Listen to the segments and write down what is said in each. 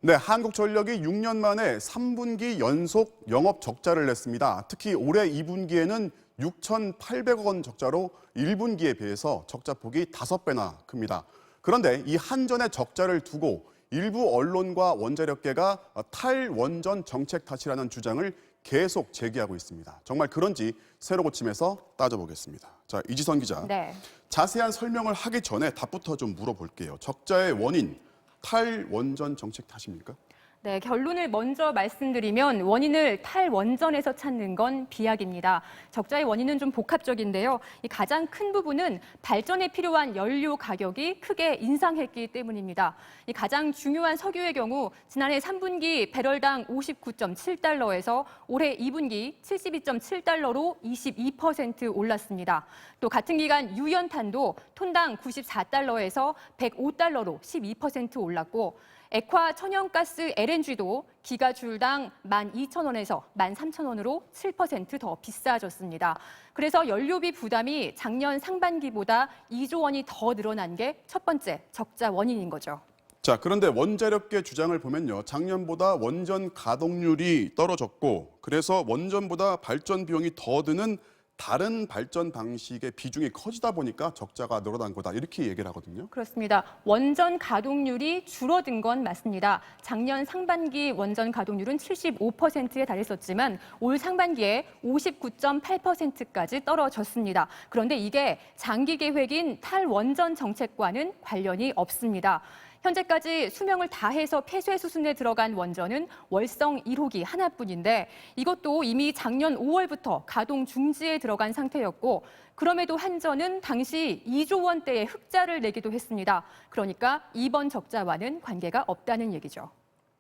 네, 한국전력이 6년 만에 3분기 연속 영업 적자를 냈습니다. 특히 올해 2분기에는 6,800억 원 적자로 1분기에 비해서 적자 폭이 5배나 큽니다. 그런데 이 한전의 적자를 두고 일부 언론과 원자력계가 탈원전 정책 탓이라는 주장을 계속 제기하고 있습니다. 정말 그런지 새로고침에서 따져보겠습니다. 자, 이지선 기자. 네. 자세한 설명을 하기 전에 답부터 좀 물어볼게요. 적자의 원인, 탈원전 정책 탓입니까? 네, 결론을 먼저 말씀드리면 원인을 탈원전에서 찾는 건 비약입니다. 적자의 원인은 좀 복합적인데요. 이 가장 큰 부분은 발전에 필요한 연료 가격이 크게 인상했기 때문입니다. 이 가장 중요한 석유의 경우 지난해 3분기 배럴당 59.7달러에서 올해 2분기 72.7달러로 22% 올랐습니다. 또 같은 기간 유연탄도 톤당 94달러에서 105달러로 12% 올랐고 액화 천연가스 LNG도 기가줄당 12,000원에서 13,000원으로 7% 더 비싸졌습니다. 그래서 연료비 부담이 작년 상반기보다 2조 원이 더 늘어난 게 첫 번째 적자 원인인 거죠. 자, 그런데 원자력계 주장을 보면요. 작년보다 원전 가동률이 떨어졌고 그래서 원전보다 발전 비용이 더 드는 다른 발전 방식의 비중이 커지다 보니까 적자가 늘어난 거다. 이렇게 얘기를 하거든요. 그렇습니다. 원전 가동률이 줄어든 건 맞습니다. 작년 상반기 원전 가동률은 75%에 달했었지만 올 상반기에 59.8%까지 떨어졌습니다. 그런데 이게 장기 계획인 탈원전 정책과는 관련이 없습니다. 현재까지 수명을 다해서 폐쇄 수순에 들어간 원전은 월성 1호기 하나뿐인데 이것도 이미 작년 5월부터 가동 중지에 들어간 상태였고 그럼에도 한전은 당시 2조 원대의 흑자를 내기도 했습니다. 그러니까 이번 적자와는 관계가 없다는 얘기죠.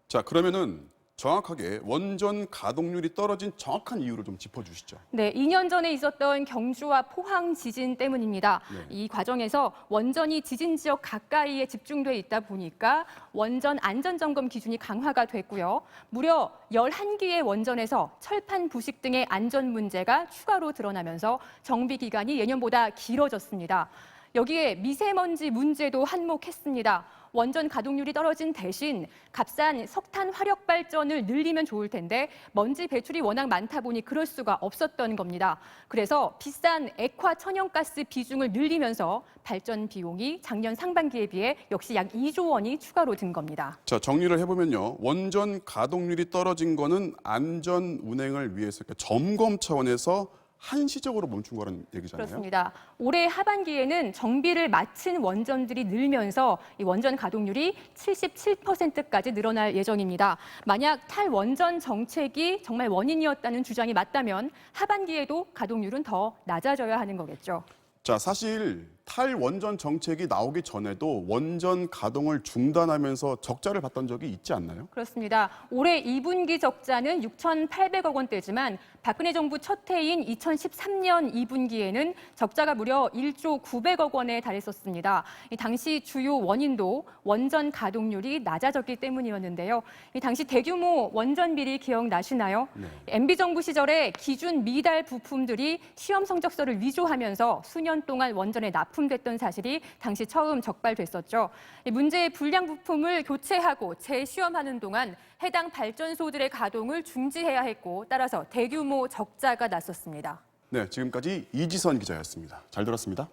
자, 그러면은 정확하게 원전 가동률이 떨어진 정확한 이유를 좀 짚어주시죠. 네, 2년 전에 있었던 경주와 포항 지진 때문입니다. 네. 이 과정에서 원전이 지진 지역 가까이에 집중돼 있다 보니까 원전 안전점검 기준이 강화가 됐고요. 무려 11기의 원전에서 철판 부식 등의 안전 문제가 추가로 드러나면서 정비 기간이 예년보다 길어졌습니다. 여기에 미세먼지 문제도 한몫했습니다. 원전 가동률이 떨어진 대신 값싼 석탄 화력 발전을 늘리면 좋을 텐데 먼지 배출이 워낙 많다 보니 그럴 수가 없었던 겁니다. 그래서 비싼 액화 천연가스 비중을 늘리면서 발전 비용이 작년 상반기에 비해 역시 약 2조 원이 추가로 든 겁니다. 자, 정리를 해보면요. 원전 가동률이 떨어진 거는 안전 운행을 위해서 그러니까 점검 차원에서 한시적으로 멈춘 거라는 얘기잖아요. 그렇습니다. 올해 하반기에는 정비를 마친 원전들이 늘면서 이 원전 가동률이 77%까지 늘어날 예정입니다. 만약 탈원전 정책이 정말 원인이었다는 주장이 맞다면 하반기에도 가동률은 더 낮아져야 하는 거겠죠. 자, 사실 탈원전 정책이 나오기 전에도 원전 가동을 중단하면서 적자를 봤던 적이 있지 않나요? 그렇습니다. 올해 2분기 적자는 6,800억 원대지만 박근혜 정부 첫 해인 2013년 2분기에는 적자가 무려 1조 900억 원에 달했었습니다. 이 당시 주요 원인도 원전 가동률이 낮아졌기 때문이었는데요. 이 당시 대규모 원전 비리 기억나시나요? 네. MB 정부 시절에 기준 미달 부품들이 시험 성적서를 위조하면서 수년 동안 원전에 납품됐던 사실이 당시 처음 적발됐었죠. 문제의 불량 부품을 교체하고 재시험하는 동안 해당 발전소들의 가동을 중지해야 했고 따라서 대규모 적자가 났었습니다. 네, 지금까지 이지선 기자였습니다. 잘 들었습니다.